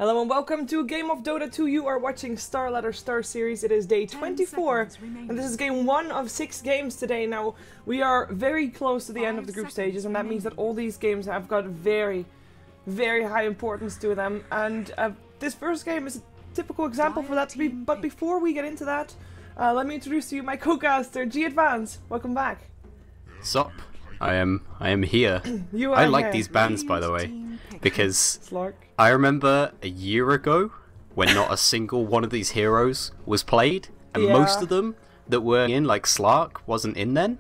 Hello and welcome to a game of Dota 2. You are watching StarLadder Star Series. It is day 24 and this is game 1 of 6 games today. Now, we are very close to the end of the group stages, and that means that all these games have got very, very high importance to them. And this first game is a typical example for that to be. But before we get into that, let me introduce to you my co-caster, G-Advance. Welcome back. Sup? I am here. I like these bands, by the way, because I remember a year ago when not a single one of these heroes was played, and most of them that were in, like Slark, wasn't in then,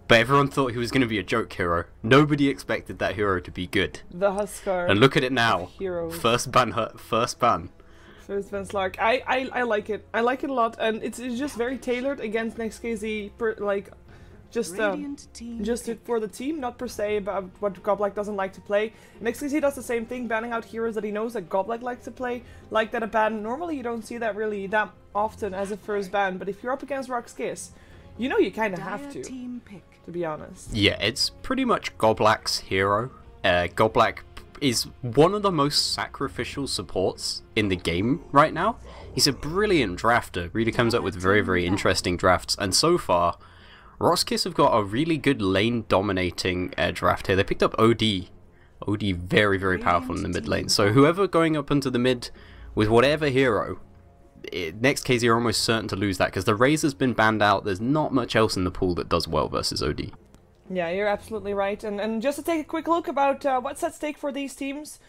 but everyone thought he was going to be a joke hero. Nobody expected that hero to be good. The Huskar. And look at it now. Heroes. First ban. First ban Slark. I like it. I like it a lot, and it's just very tailored against NEXT.kz, just for the team, not per se about what Goblik doesn't like to play. NEXT.kz does the same thing, banning out heroes that he knows that Goblik likes to play, like that a ban. Normally you don't see that really that often as a first ban, but if you're up against RoX.KIS, you know you kind of have to be honest. Yeah, it's pretty much Goblik's hero. Goblik is one of the most sacrificial supports in the game right now. He's a brilliant drafter, really comes up with very, very interesting drafts, and so far RoX.KIS have got a really good lane dominating draft here. They picked up OD. OD very, very powerful in the mid lane. So whoever going up into the mid with whatever hero, NEXT.kz are almost certain to lose that because the Razor's been banned out. There's not much else in the pool that does well versus OD. Yeah, you're absolutely right. And just to take a quick look about what's at stake for these teams,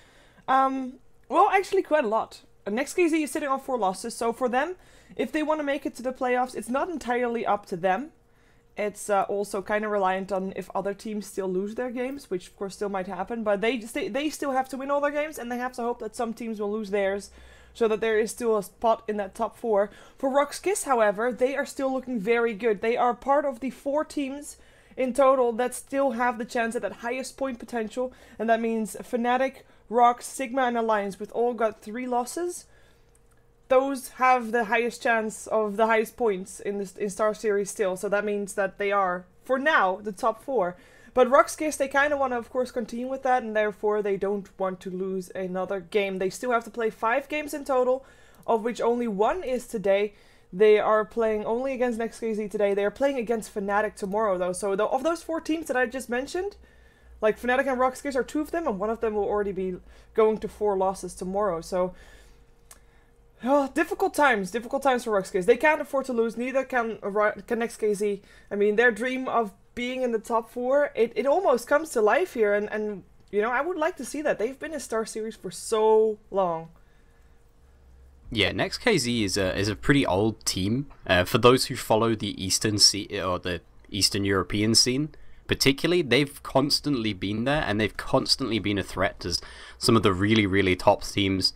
well, actually quite a lot. NEXT.kz is sitting on 4 losses, so for them, if they want to make it to the playoffs, it's not entirely up to them. It's also kind of reliant on if other teams still lose their games, which of course still might happen, but they still have to win all their games, and they have to hope that some teams will lose theirs, so that there is still a spot in that top 4. For RoX.KIS, however, they are still looking very good. They are part of the 4 teams in total that still have the chance at that highest point potential, and that means Fnatic, RoX, Sigma, and Alliance, with all got 3 losses. Those have the highest chance of the highest points in Star Series still, so that means that they are, for now, the top 4. But RoX.KIS, they kind of want to, of course, continue with that, and therefore they don't want to lose another game. They still have to play 5 games in total, of which only 1 is today. They are playing only against NEXT.kz today. They are playing against Fnatic tomorrow, though. So of those 4 teams that I just mentioned, like Fnatic and RoX.KIS are 2 of them, and 1 of them will already be going to 4 losses tomorrow. So oh, difficult times for RoX.KIS. They can't afford to lose, neither can NEXT.kz. I mean, their dream of being in the top 4, it almost comes to life here, and you know, I would like to see that. They've been in Star Series for so long. Yeah, NEXT.kz is a pretty old team. For those who follow the the Eastern European scene, particularly, they've constantly been there, and they've constantly been a threat to some of the really, really top teams.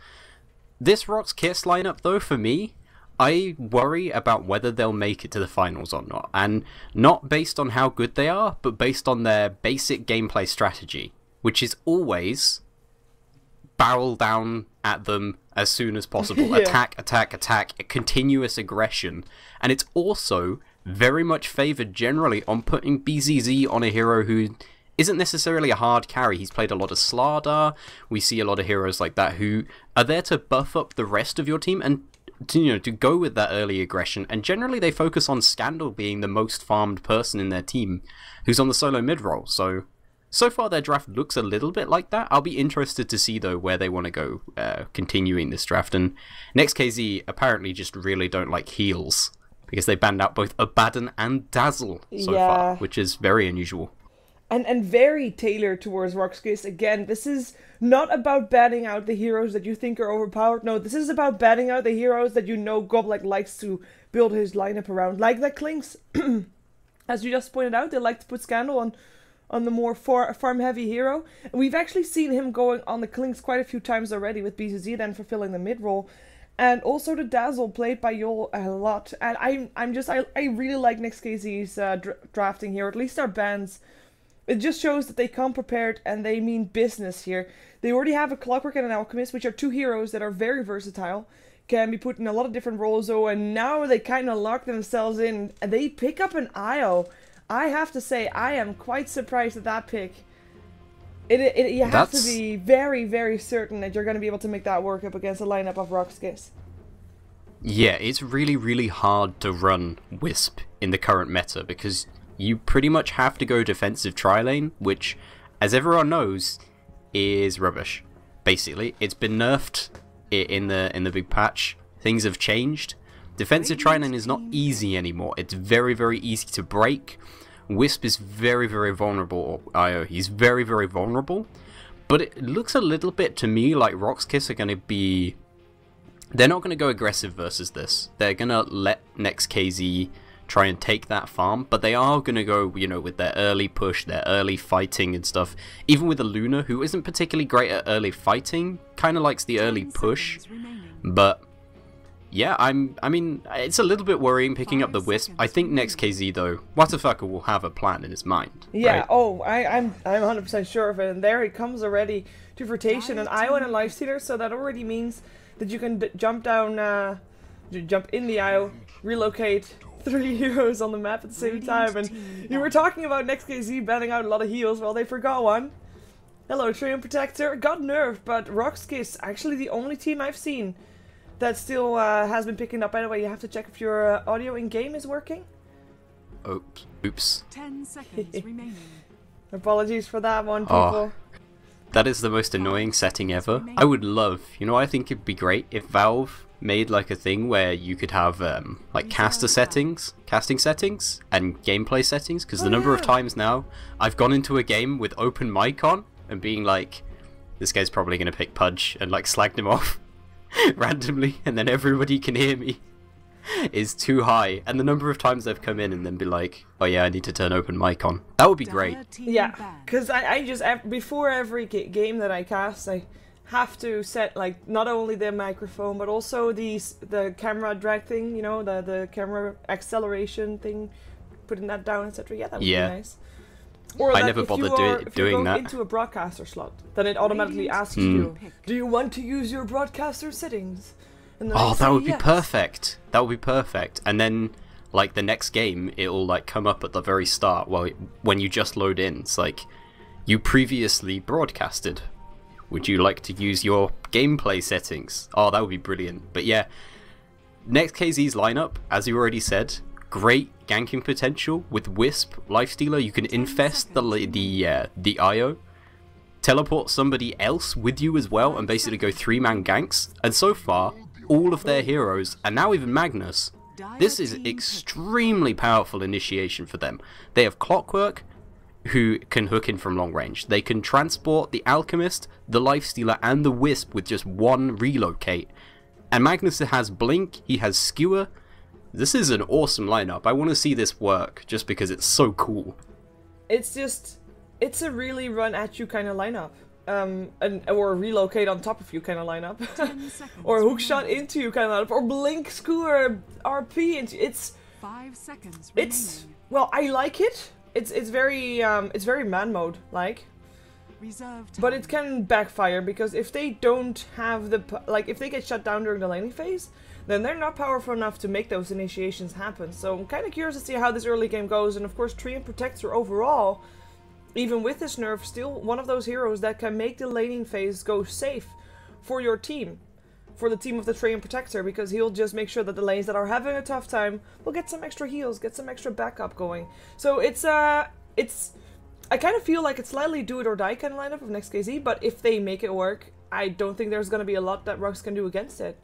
This RoX.KIS lineup, though, for me, I worry about whether they'll make it to the finals or not. And not based on how good they are, but based on their basic gameplay strategy, which is always barrel down at them as soon as possible. Yeah. Attack, attack, attack, a continuous aggression. And it's also very much favoured generally on putting BZZ on a hero who isn't necessarily a hard carry. He's played a lot of StarLadder. We see a lot of heroes like that who are there to buff up the rest of your team and to go with that early aggression. And generally they focus on Scandal being the most farmed person in their team who's on the solo mid role. So far their draft looks a little bit like that. I'll be interested to see though where they want to go continuing this draft. And NEXT.kz apparently just really don't like heals because they banned out both Abaddon and Dazzle so far, which is very unusual. And very tailored towards RoX.KIS. Again, this is not about banning out the heroes that you think are overpowered. No, this is about banning out the heroes that you know Goblik likes to build his lineup around. Like the Klinks. As you just pointed out, they like to put Scandal on the more farm-heavy hero. And we've actually seen him going on the Klinks quite a few times already with BZZ then fulfilling the mid-role. And also the Dazzle played by Yol a lot. And I really like NEXT.kz's drafting here, at least their bans. It just shows that they come prepared and they mean business here. They already have a Clockwork and an Alchemist, which are 2 heroes that are very versatile. Can be put in a lot of different roles though, and now they kind of lock themselves in. And they pick up an IO. I have to say, I am quite surprised at that pick. You have to be very, very certain that you're going to be able to make that work up against a lineup of RoX.KIS. Yeah, it's really, really hard to run Wisp in the current meta because you pretty much have to go defensive tri-lane, which, as everyone knows, is rubbish. Basically, it's been nerfed in the big patch. Things have changed. Defensive tri-lane is not easy anymore. It's very, very easy to break. Wisp is very, very vulnerable. He's very, very vulnerable. But it looks a little bit to me like RoX.KIS are going to be... They're not going to go aggressive versus this. They're going to let NEXT.kz try and take that farm, but they are going to go, you know, with their early push, their early fighting and stuff. Even with a Luna, who isn't particularly great at early fighting, kind of likes the early push. But yeah, I mean, it's a little bit worrying picking up the Wisp. I think NEXT.kz though, Whatterfucker will have a plan in his mind. Yeah. Right? Oh, I'm 100% sure of it. And there he comes already to Rotation and IO and a Lifestealer, so that already means that you can jump down, jump in the IO, relocate 3 heroes on the map at the same time. And you were talking about NEXT.kz banning out a lot of heals. Well, they forgot one. Hello, Treant Protector. Got nerfed, but RoX.KIS actually the only team I've seen that still has been picking up. By the way, you have to check if your audio in game is working. Oops. 10 seconds remaining. Apologies for that one, people. That is the most annoying setting ever. I would love, you know, I think it'd be great if Valve made like a thing where you could have like casting settings and gameplay settings, because the number of times now I've gone into a game with open mic on and being like, this guy's probably going to pick Pudge, and like slagged him off randomly, and then everybody can hear me, is too high. And the number of times I've come in and then be like, oh yeah, I need to turn open mic on. That would be great. Yeah, because I just, before every game that I cast, I have to set like not only the microphone but also the camera drag thing, you know, the camera acceleration thing, putting that down, etc. Yeah, that would be nice. Or I never bothered doing that. Into a broadcaster slot, then it automatically asks you, do you want to use your broadcaster settings? And then that would be perfect. That would be perfect. And then like the next game, it'll like come up at the very start when you just load in. It's like, you previously broadcasted. Would you like to use your gameplay settings? Oh, that would be brilliant. But yeah, NEXT.kz's lineup, as you already said, great ganking potential with Wisp, Lifestealer. You can infest the IO, teleport somebody else with you as well, and basically go 3-man ganks. And so far, all of their heroes, and now even Magnus, this is extremely powerful initiation for them. They have Clockwork, who can hook in from long range. They can transport the Alchemist, the Lifestealer, and the Wisp with just one relocate. And Magnus has Blink, he has Skewer. This is an awesome lineup. I want to see this work just because it's so cool. It's a really run at you kind of lineup. Or relocate on top of you kind of lineup. Or hookshot into you kind of lineup. Or Blink, Skewer, RP into it's 5 seconds remaining. Well, I like it. It's very man mode like, but it can backfire because if they don't have if they get shut down during the laning phase, then they're not powerful enough to make those initiations happen. So I'm kind of curious to see how this early game goes. And of course, Treant Protector overall, even with this nerf, still one of those heroes that can make the laning phase go safe for your team. For the team of the Treant Protector, because he'll just make sure that the lanes that are having a tough time will get some extra heals, get some extra backup going. So I kind of feel like it's slightly do it or die kind of lineup of NEXT.kz, but if they make it work, I don't think there's going to be a lot that RoX can do against it.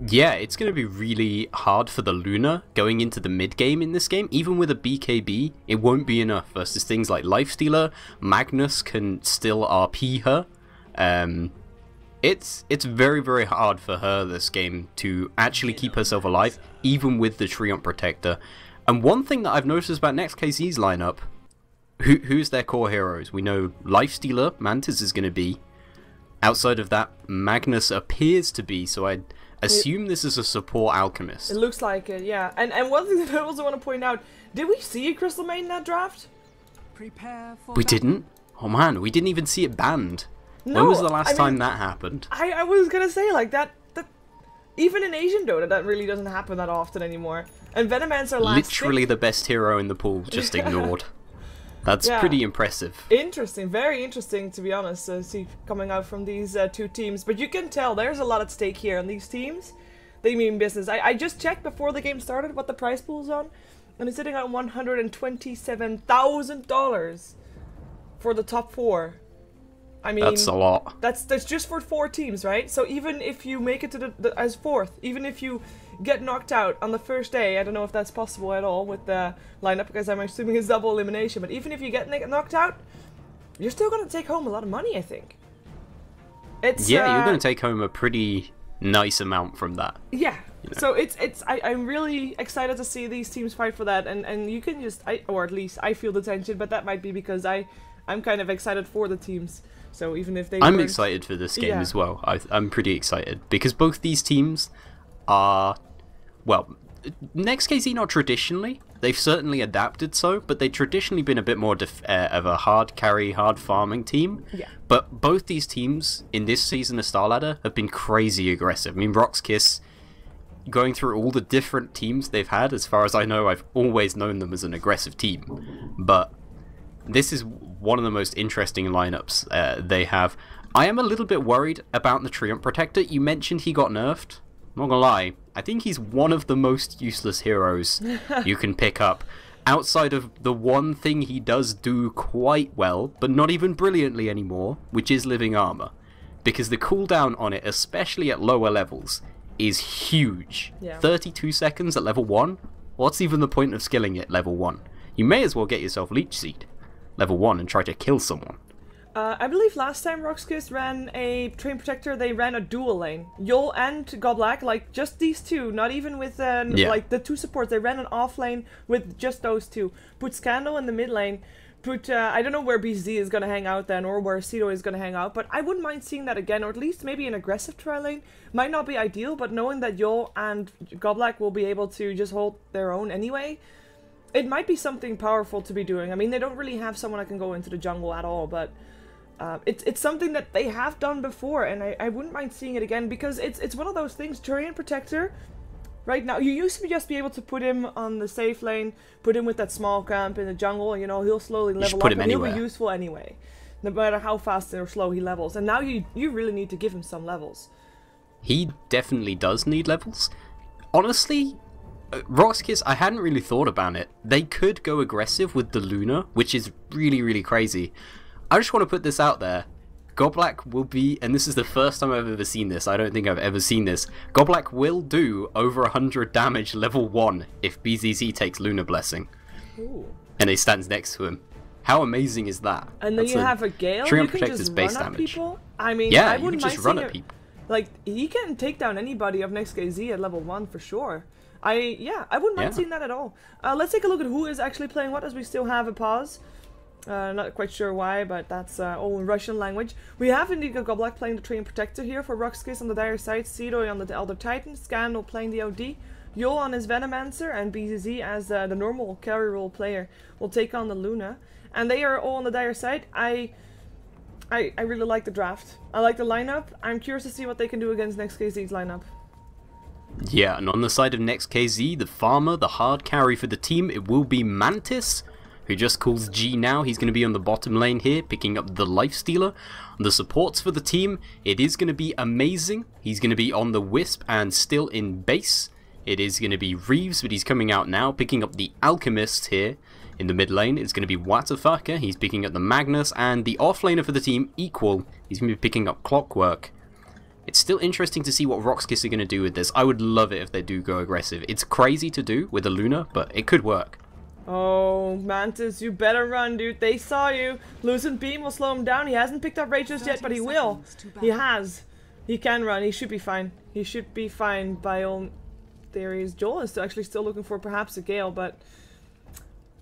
Yeah, it's going to be really hard for the Luna going into the mid game in this game. Even with a BKB, it won't be enough versus things like Lifestealer. Magnus can still RP her. It's very, very hard for her this game to actually keep herself alive, even with the Treant Protector. And one thing that I've noticed about NEXT.kz's lineup, who's their core heroes? We know Lifestealer, Mantis is going to be. Outside of that, Magnus appears to be, so I assume this is a support Alchemist. It looks like it, yeah. And one thing that I also want to point out, did we see a Crystal Main in that draft? We didn't? Oh man, we didn't even see it banned. No, when was the last time that happened? I was gonna say, like, that even in Asian Dota, that really doesn't happen that often anymore. And Venomance are last literally the best hero in the pool, just ignored. That's pretty impressive. Interesting, very interesting to be honest, see coming out from these two teams. But you can tell there's a lot at stake here, and these teams, they mean business. I just checked before the game started what the prize pool is on, and it's sitting at $127,000 for the top 4. I mean, that's a lot. That's just for 4 teams, right? So even if you make it to as 4th, even if you get knocked out on the first day, I don't know if that's possible at all with the lineup, because I'm assuming it's double elimination, but even if you get knocked out, you're still going to take home a lot of money, I think. It's you're going to take home a pretty nice amount from that. Yeah. You know? So I'm really excited to see these teams fight for that, and you can just, or at least I feel the tension, but that might be because I'm kind of excited for the teams. So even if I'm excited for this game as well. I'm pretty excited because both these teams are, well, NEXT.kz not traditionally. They've certainly adapted but they've traditionally been a bit more of a hard carry, hard farming team. Yeah. But both these teams in this season of StarLadder have been crazy aggressive. I mean, RoX.KIS, going through all the different teams they've had, as far as I know, I've always known them as an aggressive team. But this is one of the most interesting lineups they have. I am a little bit worried about the Treant Protector. You mentioned he got nerfed. I'm not gonna lie, I think he's one of the most useless heroes you can pick up. Outside of the one thing he does do quite well, but not even brilliantly anymore, which is Living Armor. Because the cooldown on it, especially at lower levels, is huge. Yeah. 32 seconds at level 1? What's even the point of skilling it level 1? You may as well get yourself Leech Seed level 1 and try to kill someone. I believe last time RoX.KIS ran a Treant Protector, they ran a dual lane. Yol and Goblak, like just these two, not even with like the 2 supports. They ran an off lane with just those 2. Put Scandal in the mid lane. Put I don't know where BZ is gonna hang out then, or where Cedo is gonna hang out, but I wouldn't mind seeing that again, or at least maybe an aggressive tri lane. Might not be ideal, but knowing that Yol and Goblak will be able to just hold their own anyway, it might be something powerful to be doing. I mean, they don't really have someone that can go into the jungle at all, but it's something that they have done before, and I wouldn't mind seeing it again, because it's one of those things. Treant Protector, right now, you used to just be able to put him on the safe lane, put him with that small camp in the jungle, you know, he'll slowly level up, and he'll be useful anyway, no matter how fast or slow he levels. And now you really need to give him some levels. He definitely does need levels. Honestly, RoX.KIS, I hadn't really thought about it. They could go aggressive with the Luna, which is really, really crazy. I just want to put this out there. Goblak will be, and this is the first time I've ever seen this, I don't think I've ever seen this, Goblak will do over 100 damage level 1 if BZZ takes Lunar Blessing. Ooh. And he stands next to him. How amazing is that? And then you have a Gale, you can just run at people? I mean, yeah, I wouldn't you can just run at people. Like, he can take down anybody of NEXT.kz at level 1 for sure. I wouldn't mind seeing that at all. Let's take a look at who is actually playing what, as we still have a pause. Not quite sure why, but that's all in Russian language. We have indeed Goblak playing the Treant Protector here for RoX.KIS on the dire side, Cedo on the Elder Titan, Scandal playing the OD, Yol on his Venomancer, and BZZ as the normal carry role player will take on the Luna. And they are all on the dire side. I really like the draft. I like the lineup. I'm curious to see what they can do against NEXT.kz's lineup. Yeah, and on the side of NEXT.kz, the farmer, the hard carry for the team, it will be Mantis, who just calls G now. He's going to be on the bottom lane here, picking up the Lifestealer. On the supports for the team, it is going to be Amazing. He's going to be on the Wisp and still in base. It is going to be Reeves, but he's coming out now, picking up the Alchemist here. In the mid lane, it's going to be Watafaka. He's picking up the Magnus, and the offlaner for the team, Equal. He's going to be picking up Clockwork. It's still interesting to see what RoX.KIS are going to do with this. I would love it if they do go aggressive. It's crazy to do with a Luna, but it could work. Oh, Mantis, you better run, dude. They saw you. Lucent Beam will slow him down. He hasn't picked up Rage just yet, but he will. He has. He can run. He should be fine. He should be fine by all theories. Joel is actually still looking for perhaps a Gale, but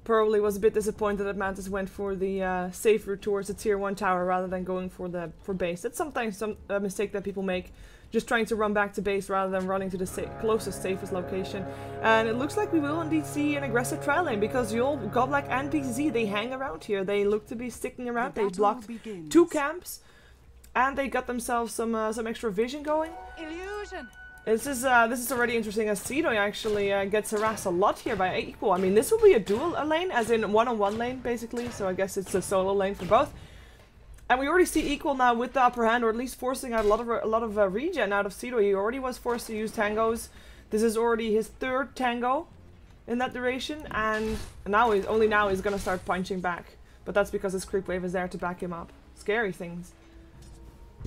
probably was a bit disappointed that Mantis went for the safe route towards the tier 1 tower rather than going for base. That's sometimes a mistake that people make. Just trying to run back to base rather than running to the closest, safest location. And it looks like we will indeed see an aggressive tri lane, because Yol, Goblak and BZZ, they hang around here. They look to be sticking around. They blocked 2 camps, and they got themselves some extra vision going. Illusion. This is already interesting as Seedoy actually gets harassed a lot here by Equal. I mean, this will be a dual lane, as in one-on-one lane basically. So I guess it's a solo lane for both. And we already see Equal now with the upper hand, or at least forcing out a lot of regen out of Seedoy. He already was forced to use tangos. This is already his third tango in that duration, and now he's gonna start punching back. But that's because his creep wave is there to back him up. Scary things.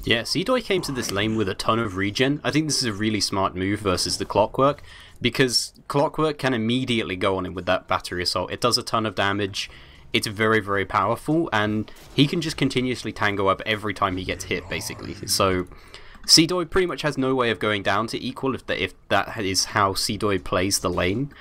Yeah, Seedoy came to this lane with a ton of regen. I think this is a really smart move versus the Clockwork, because Clockwork can immediately go on him with that battery assault. It does a ton of damage. It's very, very powerful, and he can just continuously tango up every time he gets hit, basically. So Seedoy pretty much has no way of going down to Equal if that is how Seedoy plays the lane.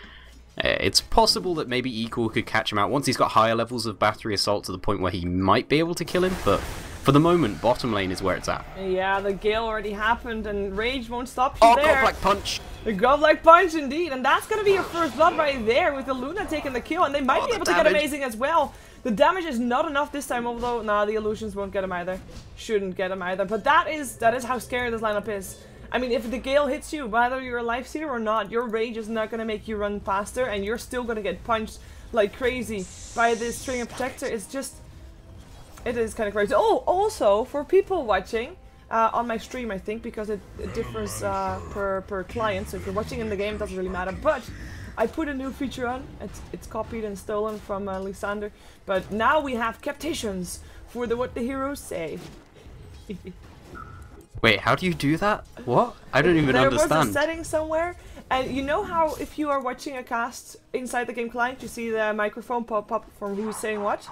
It's possible that maybe Equal could catch him out once he's got higher levels of battery assault to the point where he might be able to kill him, but for the moment, bottom lane is where it's at. Yeah, the Gale already happened, and Rage won't stop you there. Godlike Punch! The Godlike Punch, indeed, and that's gonna be your first blood right there with the Luna taking the kill, and they might be able to get Amazing as well. The damage is not enough this time, although, nah, the illusions won't get him either. Shouldn't get him either, but that is how scary this lineup is. I mean, if the Gale hits you, whether you're a life stealer or not, your Rage is not gonna make you run faster, and you're still gonna get punched like crazy by this String of Protector. It's just... it is kind of crazy. Oh, also, for people watching on my stream, I think, because it differs per client, so if you're watching in the game, it doesn't really matter, but I put a new feature on. It's copied and stolen from Lysander, but now we have captations for the What the Heroes Say. Wait, how do you do that? What? I don't even understand. There was a setting somewhere, and you know how if you are watching a cast inside the game client, you see the microphone pop up from who's saying what?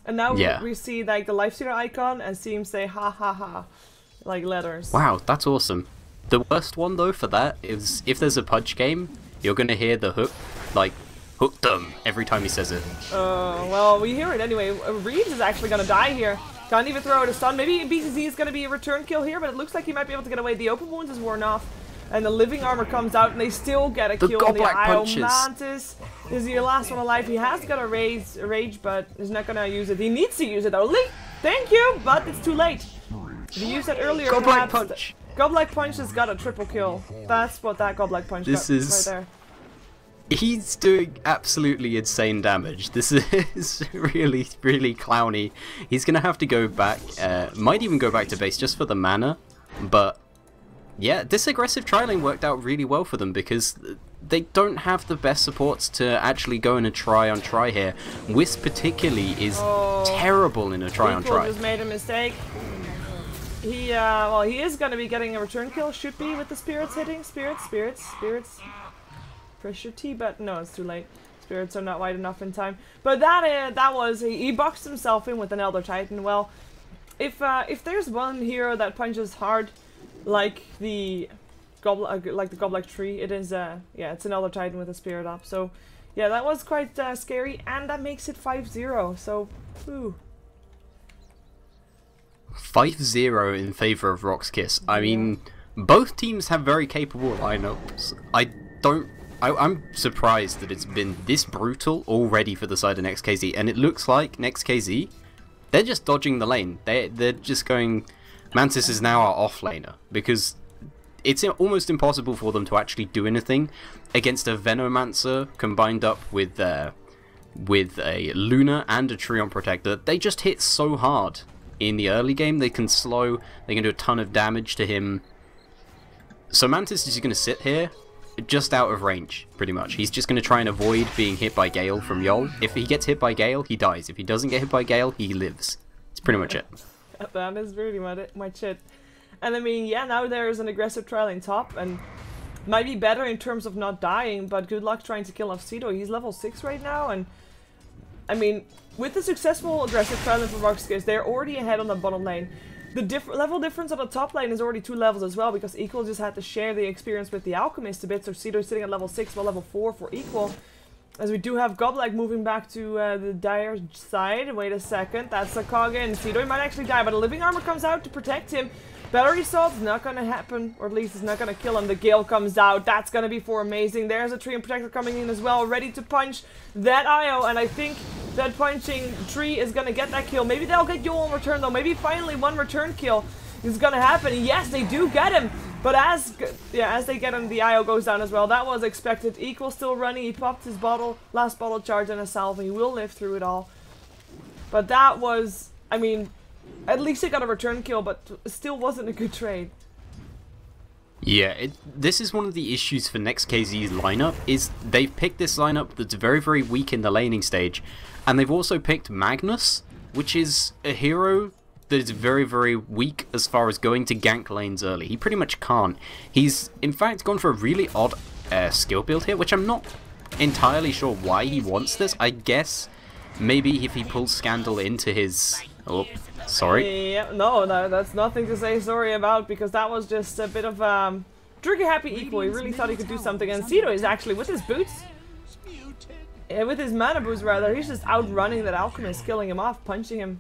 And now we see like the lifestealer icon and see him say ha ha ha, like letters. Wow, that's awesome. The worst one though for that is if there's a Pudge game, you're gonna hear the hook, like, hook them every time he says it. Well, we hear it anyway. Reeves is actually gonna die here. Can't even throw out a stun. Maybe BCZ is gonna be a return kill here, but it looks like he might be able to get away. The open wounds is worn off. And the living armor comes out, and they still get a kill on the IO Mantis. This is your last one alive. He has got a rage, but he's not gonna use it. He needs to use it though. Thank you, but it's too late. If he used that earlier, Godlike Punch. Godlike Punch has got a triple kill. That's what that Godlike Punch got right there. He's doing absolutely insane damage. This is really, really clowny. He's gonna have to go back. Might even go back to base just for the mana, but. Yeah, this aggressive tri-lane worked out really well for them because they don't have the best supports to actually go in a try-on-try here. Wisp particularly is terrible in a try-on-try. Just made a mistake. Well, he is going to be getting a return kill, should be, with the spirits hitting. Spirits. Pressure T, but no, it's too late. Spirits are not wide enough in time. But that was, he boxed himself in with an Elder Titan. Well, if there's one hero that punches hard, like the Godlike Tree, it is yeah, it's an Elder Titan with a spirit up. So yeah, that was quite scary, and that makes it 5-0. So, ooh. 5-0 in favor of RoX.KIS. I mean, both teams have very capable lineups. I'm surprised that it's been this brutal already for the side of NEXT.kz, and it looks like NEXT.kz, they're just dodging the lane. They're just going. Mantis is now our off-laner, because it's almost impossible for them to actually do anything against a Venomancer combined up with a Luna and a Treon Protector. They just hit so hard in the early game. They can slow, they can do a ton of damage to him. So Mantis is just going to sit here, just out of range, pretty much. He's just going to try and avoid being hit by Gale from Yol. If he gets hit by Gale, he dies. If he doesn't get hit by Gale, he lives. It's pretty much it. That is really much it. And I mean, yeah, now there's an aggressive tri-lane top, and might be better in terms of not dying, but good luck trying to kill off Cedo. He's level 6 right now, and I mean, with the successful aggressive tri-lane for RoX.KIS, they're already ahead on the bottom lane. The level difference on the top lane is already 2 levels as well, because Equal just had to share the experience with the Alchemist a bit, so Cedo is sitting at level 6 while level 4 for Equal. As we do have Godlike moving back to the Dire side. Wait a second, that's a Kage, and Cedo might actually die, but a living armor comes out to protect him. Battery assault's not gonna happen, or at least it's not gonna kill him. The Gale comes out, that's gonna be for amazing. There's a Tree and Protector coming in as well, ready to punch that IO, and I think that punching Tree is gonna get that kill. Maybe they'll get Yol in return though, maybe finally one return kill. is gonna happen. Yes, they do get him, but as they get him, the IO goes down as well. That was expected. Equal still running. He popped his last bottle charge and a salve. He will live through it all. But that was, I mean, at least he got a return kill, but still wasn't a good trade. Yeah, this is one of the issues for NEXT.kz's lineup, is they've picked this lineup that's very, very weak in the laning stage, and they've also picked Magnus, which is a hero that is very, very weak as far as going to gank lanes early. He pretty much can't. He's, in fact, gone for a really odd skill build here, which I'm not entirely sure why he wants this. I guess maybe if he pulls Scandal into his... Oh, sorry. Yeah, no, that's nothing to say sorry about, because that was just a bit of trigger happy equal. He really thought he could do something, and Cito is actually with his boots, with his mana boots rather, he's just outrunning that alchemist, killing him off, punching him.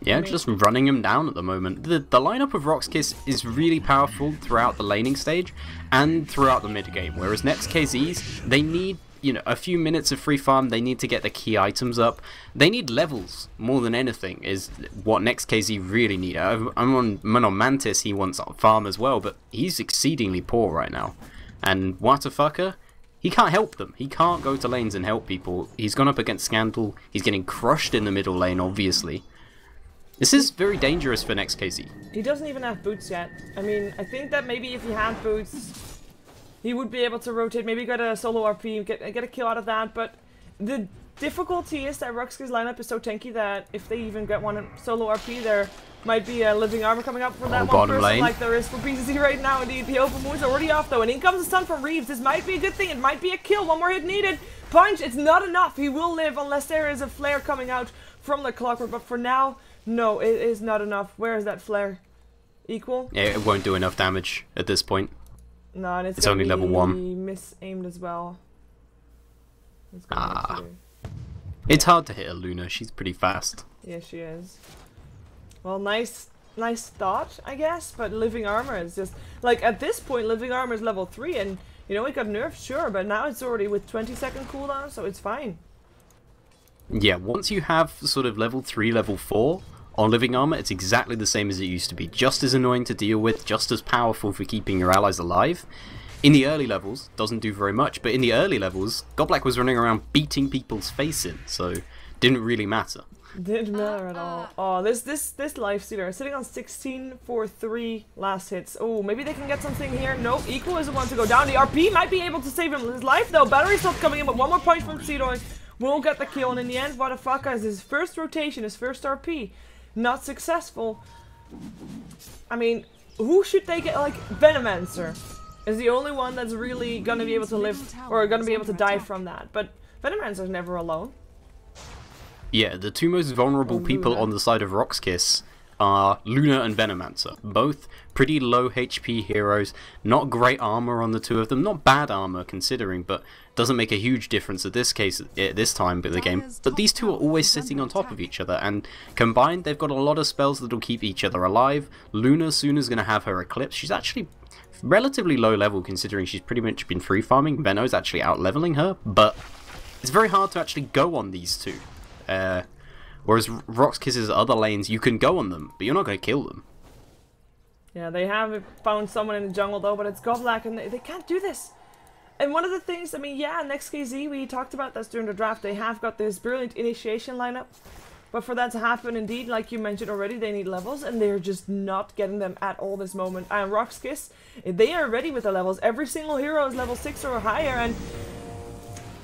Yeah, just running him down at the moment. The lineup of RoX.KIS is really powerful throughout the laning stage and throughout the mid game, whereas NEXT.kz's, they need, you know, a few minutes of free farm. They need to get the key items up. They need levels more than anything is what NEXT.kz really need. I'm on Mantis, he wants farm as well, but he's exceedingly poor right now. And Watafucker, he can't help them. He can't go to lanes and help people. He's gone up against Scandal. He's getting crushed in the middle lane, obviously. This is very dangerous for NEXT.kz. He doesn't even have boots yet. I mean, I think that maybe if he had boots, he would be able to rotate, maybe get a solo RP, get a kill out of that, but the difficulty is that RoX.KIS lineup is so tanky that if they even get one solo RP, there might be a living armor coming up for that one person, lane, like there is for PCC right now. Indeed, the open moon's already off though, and in comes the stun from Reeves. This might be a good thing, it might be a kill, one more hit needed. Punch, it's not enough, he will live unless there is a flare coming out from the clockwork, but for now, no, it is not enough. Where is that flare? Equal? Yeah, it won't do enough damage at this point. No, and it's only level 1. Mis-aimed as well. It's hard to hit a Luna. She's pretty fast. Yeah, she is. Well, nice thought, I guess. But living armor is just like at this point, living armor is level 3, and you know it got nerfed, sure, but now it's already with 20-second cooldown, so it's fine. Yeah, once you have sort of level 3, level 4 on living armor, it's exactly the same as it used to be. Just as annoying to deal with, just as powerful for keeping your allies alive. In the early levels, doesn't do very much, but in the early levels, Godblack was running around beating people's face in, so didn't really matter. Didn't matter at all. Oh, this Lifestealer is sitting on 16 for 3 last hits. Oh, maybe they can get something here. Nope, Equal is the one to go down. The RP might be able to save him his life though. Battery's not coming in, but one more punch from Cito will get the kill, and in the end, Watafucker is his first rotation, his first RP. Not successful. I mean, who should they get? Like, Venomancer is the only one that's really gonna be able to live, or gonna be able to die from that. But Venomancer's never alone. Yeah, the two most vulnerable people on the side of RoX.KIS are Luna and Venomancer. Both pretty low HP heroes, not great armor on the two of them, not bad armor considering, but doesn't make a huge difference at this time of the game. But these two are always sitting on top of each other, and combined they've got a lot of spells that'll keep each other alive. Luna soon is going to have her Eclipse. She's actually relatively low level considering she's pretty much been free farming. Veno's actually out leveling her, but it's very hard to actually go on these two. Whereas RoX.KIS's other lanes, you can go on them, but you're not going to kill them. Yeah, they have found someone in the jungle though, but it's Godblack, and they can't do this. And one of the things, I mean, yeah, NEXT.kz, we talked about this during the draft, they have got this brilliant initiation lineup. But for that to happen, indeed, like you mentioned already, they need levels, and they're just not getting them at all this moment. And RoX.KIS, they are ready with the levels. Every single hero is level 6 or higher, and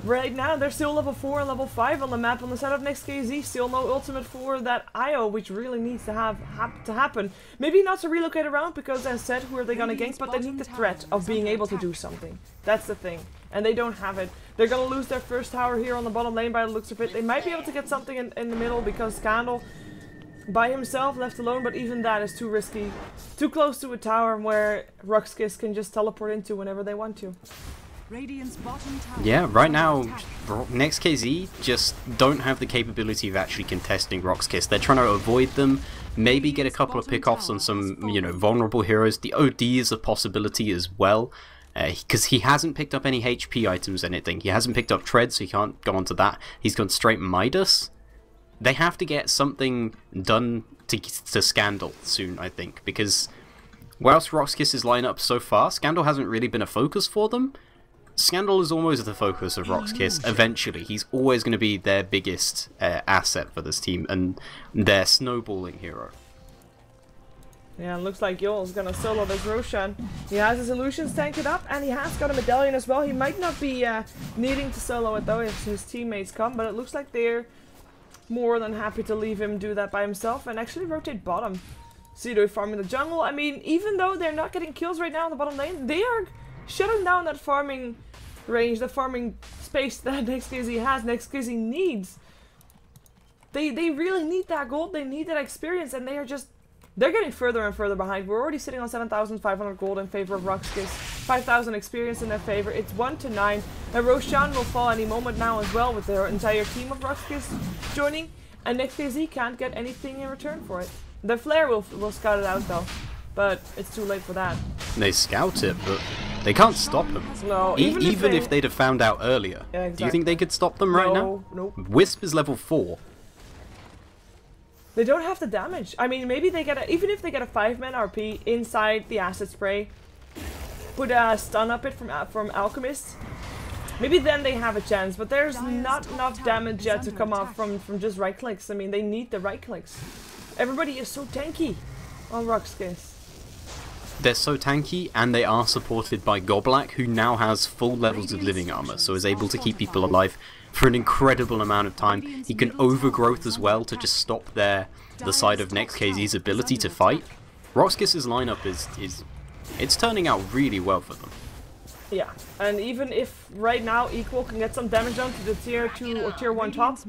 right now they're still level 4 and level 5 on the map on the side of NEXT.kz. Still no ultimate for that IO, which really needs to happen. Maybe not to relocate around, because as said, who are they gonna gank? But they need the threat of being able to do something. That's the thing. And they don't have it. They're gonna lose their first tower here on the bottom lane by the looks of it. They might be able to get something in the middle, because Scandal by himself, left alone, but even that is too risky. Too close to a tower where RoX.KIS can just teleport into whenever they want to. Yeah, right now, NEXT.kz just don't have the capability of actually contesting RoX.KIS. They're trying to avoid them, maybe get a couple of pickoffs on some, you know, vulnerable heroes. The OD is a possibility as well, because he hasn't picked up any HP items or anything. He hasn't picked up Tread, so he can't go onto that. He's gone straight Midas. They have to get something done to Scandal soon, I think, because whilst RoX.KIS' lineup so far, Scandal hasn't really been a focus for them. Scandal is always the focus of RoX.KIS. Eventually, he's always going to be their biggest asset for this team and their snowballing hero. Yeah, looks like Yoel's gonna solo this Roshan. He has his illusions tanked up, and he has got a medallion as well. He might not be needing to solo it though if his teammates come, but it looks like they're more than happy to leave him do that by himself and actually rotate bottom. See, they're farming the jungle. I mean, even though they're not getting kills right now in the bottom lane, they are shutting down that farming range, the farming space that NEXT.kz has, NEXT.kz needs. They really need that gold, they need that experience, and they're getting further and further behind. We're already sitting on 7,500 gold in favor of RoX.KIS, 5,000 experience in their favor. It's 1-9, and Roshan will fall any moment now as well with their entire team of RoX.KIS joining, and NEXT.kz can't get anything in return for it. The Flare will scout it out though, but it's too late for that. They scout it, but they can't stop them. No, even if they'd have found out earlier. Yeah, exactly. Do you think they could stop them right now? Nope. Wisp is level 4. They don't have the damage. I mean, maybe they get even if they get a 5-man RP inside the acid spray, put a stun up it from Alchemist, maybe then they have a chance. But there's not enough damage yet to come off from just right clicks. I mean, they need the right clicks. Everybody is so tanky on RoX.KIS. They're so tanky, and they are supported by Goblak, who now has full levels of living armor, so is able to keep people alive for an incredible amount of time. He can overgrowth as well to just stop the side of NEXT.kz's ability to fight. RoX.KIS' lineup it's turning out really well for them. Yeah, and even if right now Equal can get some damage onto the tier 2 or tier 1 top,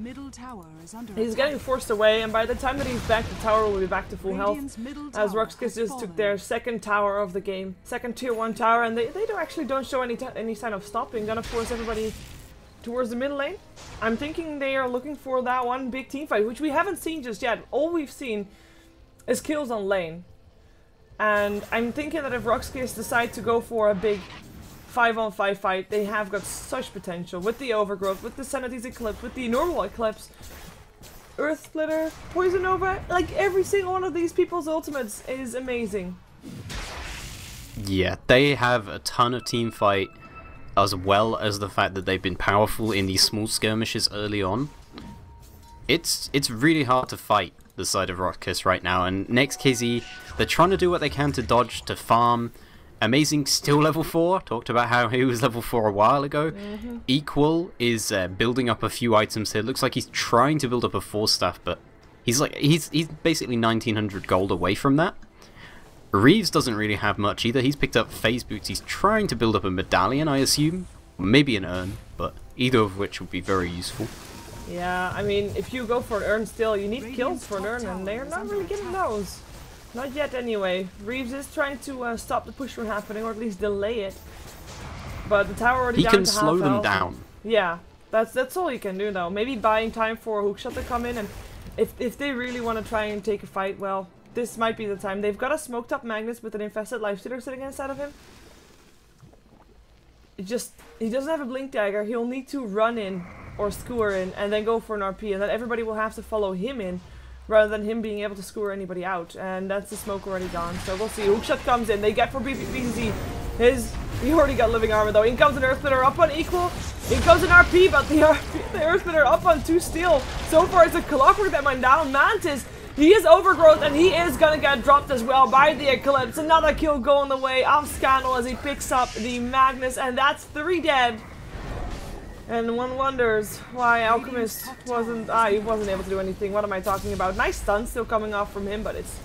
he's getting forced away, and by the time that he's back, the tower will be back to full health, as RoX.KIS just took their second tower of the game, second tier 1 tower, and they don't show any sign of stopping. Gonna force everybody towards the middle lane. I'm thinking they are looking for that one big team fight, which we haven't seen just yet. All we've seen is kills on lane, and I'm thinking that if RoX.KIS decide to go for a big 5-on-5 fight, they have got such potential with the overgrowth, with the Sanity's Eclipse, with the normal Eclipse, Earth Splitter, Poison Nova, like every single one of these people's ultimates is amazing. Yeah, they have a ton of team fight, as well as the fact that they've been powerful in these small skirmishes early on. It's really hard to fight the side of RoX.KIS right now, and NEXT.kz, they're trying to do what they can to dodge, to farm. Amazing still level 4, talked about how he was level 4 a while ago. Equal is building up a few items here. Looks like he's trying to build up a 4-staff, but he's basically 1900 gold away from that. Reeves doesn't really have much either. He's picked up phase boots. He's trying to build up a medallion, I assume. Maybe an urn, but either of which would be very useful. Yeah, I mean, if you go for an urn still, you need kills for an urn, and they're not really getting those. Not yet anyway. Reeves is trying to stop the push from happening, or at least delay it. But the tower already down to half health. He can slow them down. Yeah, that's all you can do though. Maybe buying time for a hookshot to come in, and if they really want to try and take a fight, well, this might be the time. They've got a smoked up Magnus with an infested Lifestealer sitting inside of him. He doesn't have a blink dagger. He'll need to run in or skewer in and then go for an RP, and then everybody will have to follow him in, rather than him being able to skewer anybody out. And that's the smoke already gone. So we'll see. Hookshot comes in. They get for BZZ. He already got living armor though. In comes an Earth Splitter up on Equal. In comes an RP, but the Earth Splitter up on 2 steel. So far it's a Clockwork that went down. Mantis, he is overgrowth, and he is gonna get dropped as well by the Eclipse. Another kill going the way of Scandal as he picks up the Magnus, and that's 3 dead. And one wonders why Alchemist wasn't able to do anything. What am I talking about? Nice stun still coming off from him, but it's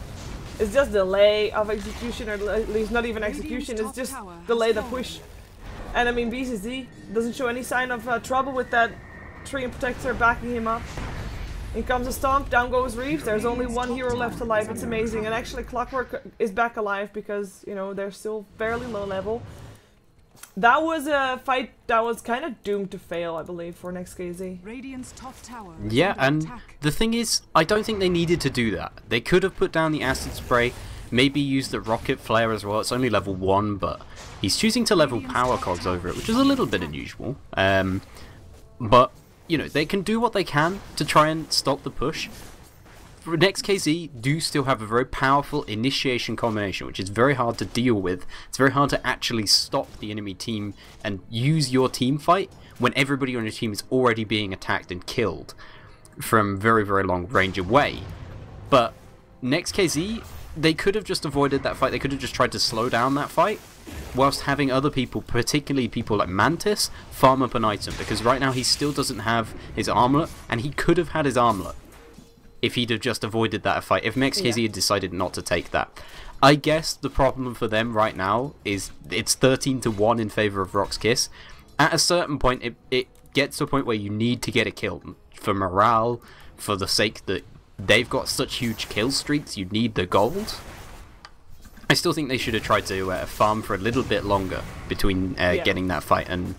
just delay of execution, or at least not even execution, it's just delay the push. And I mean, BZZ doesn't show any sign of trouble with that tree and protector backing him up. In comes a stomp, down goes Reeves. There's only 1 hero left alive. It's amazing. And actually Clockwork is back alive because, you know, they're still fairly low level. That was a fight that was kind of doomed to fail, I believe, for NEXT.kz. Radiant's top tower Yeah, and the thing is, I don't think they needed to do that. They could have put down the acid spray, maybe used the rocket flare as well. It's only level 1, but he's choosing to level power cogs over it, which is a little bit unusual. But, you know, they can do what they can to try and stop the push. NEXT.kz do still have a very powerful initiation combination, which is very hard to deal with. It's very hard to actually stop the enemy team and use your team fight when everybody on your team is already being attacked and killed from very, very long range away. But NEXT.kz, they could have just avoided that fight. They could have just tried to slow down that fight whilst having other people, particularly people like Mantis, farm up an item, because right now he still doesn't have his armlet, and he could have had his armlet if he'd have just avoided that fight, if NEXT.kz had decided not to take that. I guess the problem for them right now is it's 13-1 in favour of RoX.KIS. At a certain point, it gets to a point where you need to get a kill. For morale, for the sake that they've got such huge kill streaks, you need the gold. I still think they should have tried to farm for a little bit longer between getting that fight and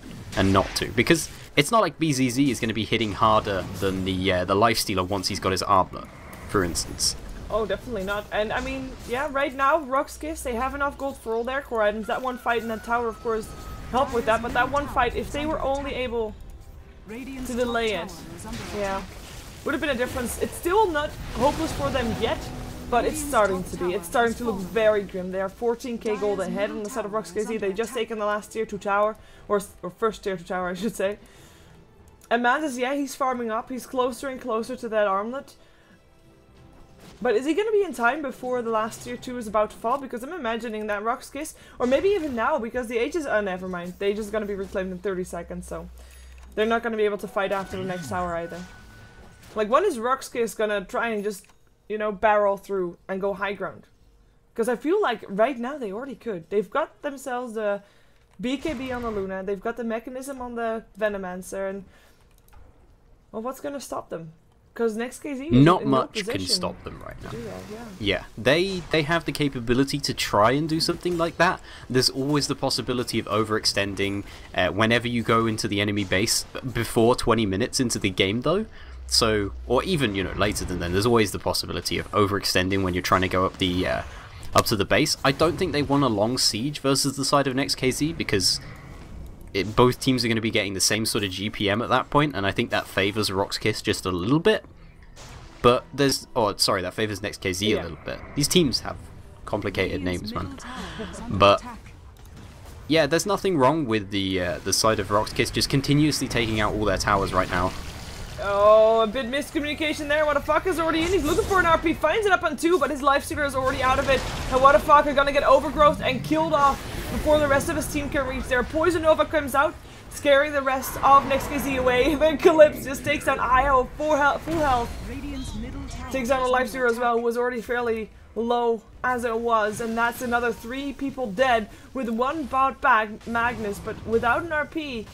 not to. Because it's not like BZZ is going to be hitting harder than the Lifestealer once he's got his armlet, for instance. Oh, definitely not. And I mean, yeah, right now, RoX.KIS, they have enough gold for all their core items. That one fight in that tower, of course, helped with that. But that one fight, if they were only able to delay it, yeah, would have been a difference. It's still not hopeless for them yet, but it's starting to be. It's starting to look very grim. They are 14k gold ahead on the side of RoX.KZ. They just taken the last tier 2 tower, or first tier 2 tower, I should say. And Mantis, yeah, he's farming up. He's closer and closer to that armlet. But is he going to be in time before the last tier 2 is about to fall? Because I'm imagining that RoX.KIS, or maybe even now, because the Aegis, oh, never mind. They're just going to be reclaimed in 30 seconds, so they're not going to be able to fight after the next tower either. Like, when is RoX.KIS going to try and just, you know, barrel through and go high ground? Because I feel like right now they already could. They've got themselves the BKB on the Luna, they've got the mechanism on the Venomancer, and well, what's going to stop them? Because NEXT.kz is not in much no can stop them right now. Yeah, they have the capability to try and do something like that. There's always the possibility of overextending whenever you go into the enemy base before 20 minutes into the game, though. So, or even, you know, later than then, there's always the possibility of overextending when you're trying to go up the up to the base. I don't think they want a long siege versus the side of NEXT.kz, because both teams are going to be getting the same sort of GPM at that point, and I think that favours RoX.KIS just a little bit. But there's, oh, sorry, that favours NEXT.kz a little bit. These teams have complicated names, man. But yeah, there's nothing wrong with the side of RoX.KIS just continuously taking out all their towers right now. Oh, a bit miscommunication there. What the fuck is already in? He's looking for an RP, finds it up on 2, but his Lifestealer is already out of it. And what the fuck are gonna get overgrowth and killed off before the rest of his team can reach there. Poison Nova comes out, scaring the rest of NEXT.kz away. Then Calypso just takes down Io, full health. Takes down a Lifestealer as well, who was already fairly low as it was. And that's another 3 people dead with 1 bot back, Magnus, but without an RP.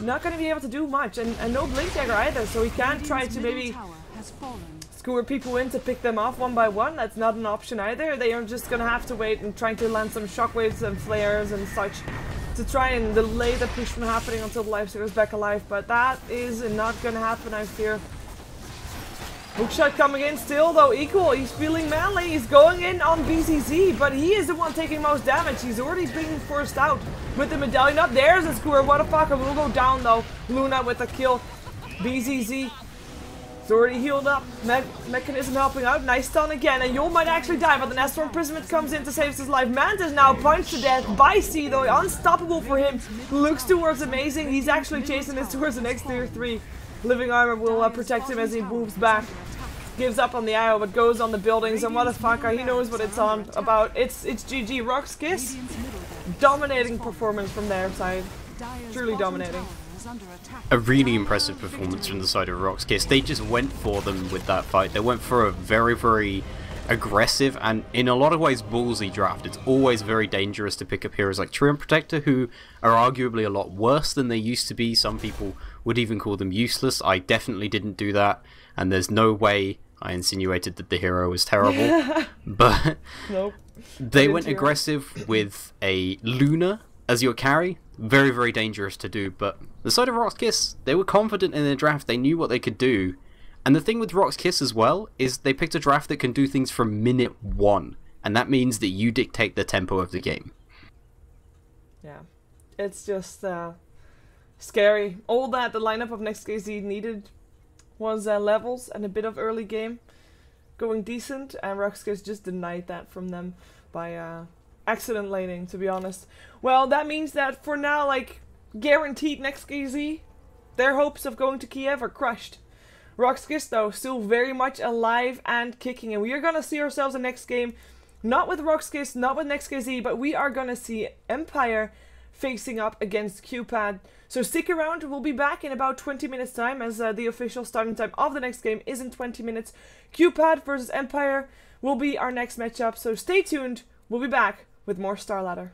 Not going to be able to do much, and no Blink Dagger either, so he can't try to maybe skewer people in to pick them off one by one. That's not an option either. They are just going to have to wait and trying to land some shockwaves and flares and such to try and delay the push from happening until the Lifestealer is back alive, but that is not going to happen, I fear. Hookshot coming in still, though, equal. He's feeling manly. He's going in on BZZ, but he is the one taking most damage. He's already being forced out with the medallion up. There's a skewer. What a fucker. Will go down, though. Luna with a kill. BZZ is already healed up. Mechanism helping out. Nice stun again, and Yul might actually die, but the Nestor Imprisonment comes in to save his life. Mantis now punched to death by C, though. Unstoppable for him. Looks towards amazing. He's actually chasing this towards the next tier 3. Living Armor will protect him as he moves back. Gives up on the IO, but goes on the buildings, and what a fucker, he knows what it's on about. It's GG. RoX.KIS, dominating performance from their side. Truly dominating. A really impressive performance from the side of RoX.KIS. They just went for them with that fight. They went for a very, very aggressive and in a lot of ways ballsy draft. It's always very dangerous to pick up heroes like Treant Protector, who are arguably a lot worse than they used to be. Some people would even call them useless. I definitely didn't do that, and there's no way I insinuated that the hero was terrible. But nope. They went aggressive with a Luna as your carry. Very, very dangerous to do, but the side of RoX.KIS, they were confident in their draft. They knew what they could do. And the thing with RoX.KIS as well is they picked a draft that can do things from minute 1, and that means that you dictate the tempo of the game. Yeah, it's just scary. All that the lineup of NEXT.kz needed was levels and a bit of early game. going decent, and RoX.KIS just denied that from them by accident laning, to be honest. Well, that means that for now, like, guaranteed NEXT.kz, their hopes of going to Kiev are crushed. RoX.KIS, though, still very much alive and kicking, and we are gonna see ourselves in next game, not with RoX.KIS, not with NEXT.kz, but we are gonna see Empire facing up against QPAD. So stick around, we'll be back in about 20 minutes time, as the official starting time of the next game is in 20 minutes. QPAD versus Empire will be our next matchup, so stay tuned, we'll be back with more StarLadder.